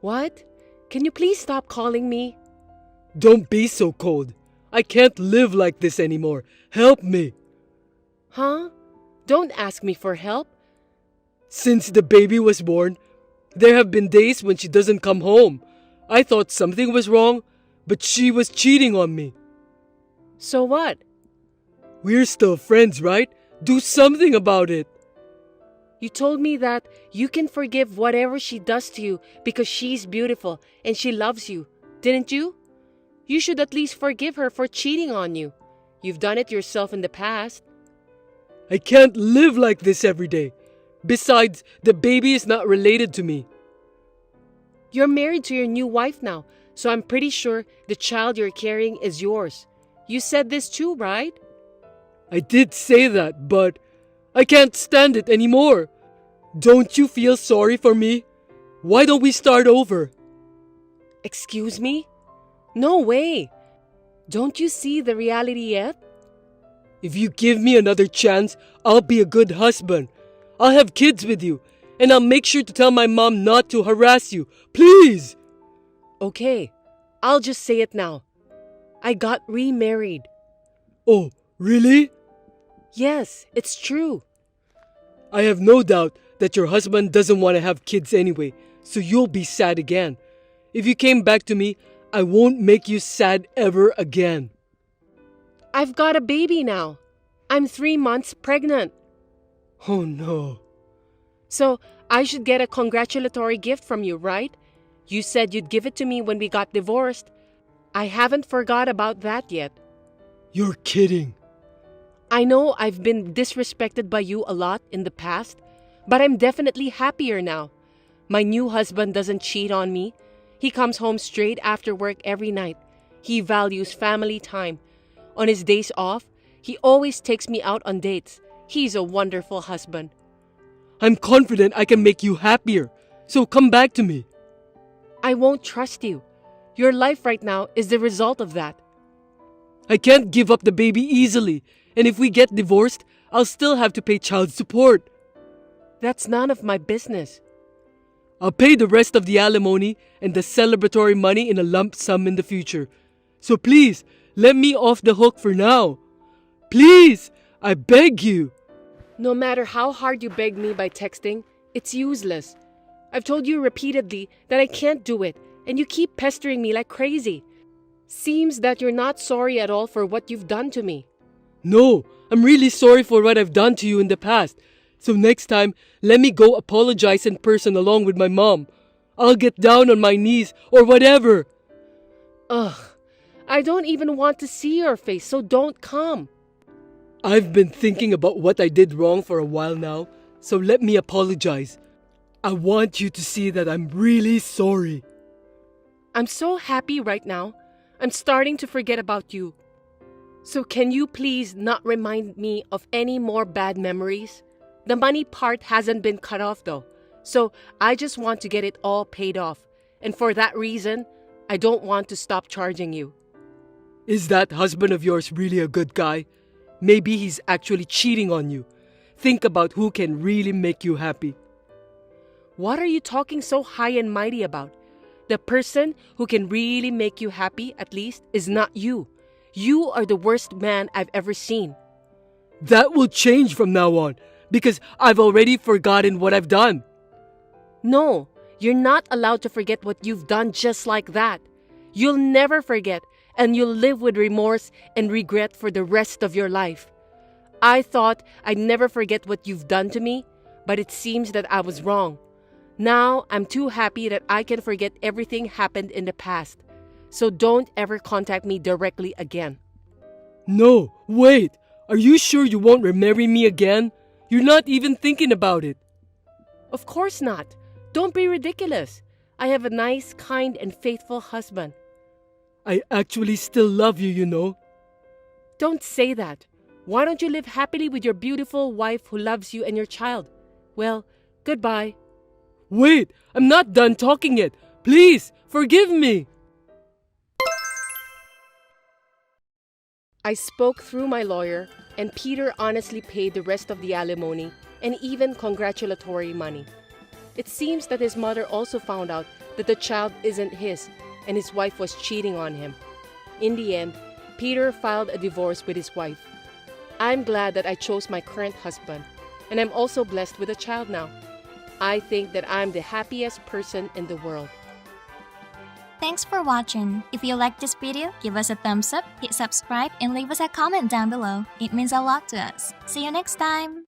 What? Can you please stop calling me? Don't be so cold. I can't live like this anymore. Help me. Huh? Don't ask me for help. Since the baby was born, there have been days when she doesn't come home. I thought something was wrong, but she was cheating on me. So what? We're still friends, right? Do something about it. You told me that you can forgive whatever she does to you because she's beautiful and she loves you, didn't you? You should at least forgive her for cheating on you. You've done it yourself in the past. I can't live like this every day. Besides, the baby is not related to me. You're married to your new wife now, so I'm pretty sure the child you're carrying is yours. You said this too, right? I did say that, but I can't stand it anymore. Don't you feel sorry for me? Why don't we start over? Excuse me? No way. Don't you see the reality yet? If you give me another chance, I'll be a good husband. I'll have kids with you, and I'll make sure to tell my mom not to harass you. Please! Okay, I'll just say it now. I got remarried. Oh, really? Yes, it's true. I have no doubt that your husband doesn't want to have kids anyway, so you'll be sad again. If you came back to me, I won't make you sad ever again. I've got a baby now. I'm 3 months pregnant. Oh no. So I should get a congratulatory gift from you, right? You said you'd give it to me when we got divorced. I haven't forgot about that yet. You're kidding. I know I've been disrespected by you a lot in the past, but I'm definitely happier now. My new husband doesn't cheat on me. He comes home straight after work every night. He values family time. On his days off, he always takes me out on dates. He's a wonderful husband. I'm confident I can make you happier, so come back to me. I won't trust you. Your life right now is the result of that. I can't give up the baby easily, and if we get divorced, I'll still have to pay child support. That's none of my business. I'll pay the rest of the alimony and the celebratory money in a lump sum in the future. So please, let me off the hook for now. Please, I beg you. No matter how hard you beg me by texting, it's useless. I've told you repeatedly that I can't do it, and you keep pestering me like crazy. Seems that you're not sorry at all for what you've done to me. No, I'm really sorry for what I've done to you in the past. So next time, let me go apologize in person along with my mom. I'll get down on my knees or whatever. Ugh, I don't even want to see your face, so don't come. I've been thinking about what I did wrong for a while now, so let me apologize. I want you to see that I'm really sorry. I'm so happy right now. I'm starting to forget about you. So can you please not remind me of any more bad memories? The money part hasn't been cut off though, so I just want to get it all paid off. And for that reason, I don't want to stop charging you. Is that husband of yours really a good guy? Maybe he's actually cheating on you. Think about who can really make you happy. What are you talking so high and mighty about? The person who can really make you happy, at least, is not you. You are the worst man I've ever seen. That will change from now on, because I've already forgotten what I've done. No, you're not allowed to forget what you've done just like that. You'll never forget, and you'll live with remorse and regret for the rest of your life. I thought I'd never forget what you've done to me, but it seems that I was wrong. Now I'm too happy that I can forget everything happened in the past. So don't ever contact me directly again. No, wait. Are you sure you won't remarry me again? You're not even thinking about it. Of course not. Don't be ridiculous. I have a nice, kind, and faithful husband. I actually still love you, you know. Don't say that. Why don't you live happily with your beautiful wife who loves you and your child? Well, goodbye. Wait, I'm not done talking yet. Please, forgive me. I spoke through my lawyer, and Peter honestly paid the rest of the alimony and even congratulatory money. It seems that his mother also found out that the child isn't his, and his wife was cheating on him. In the end, Peter filed a divorce with his wife. I'm glad that I chose my current husband, and I'm also blessed with a child now. I think that I'm the happiest person in the world. Thanks for watching. If you like this video, give us a thumbs up, hit subscribe, and leave us a comment down below. It means a lot to us. See you next time!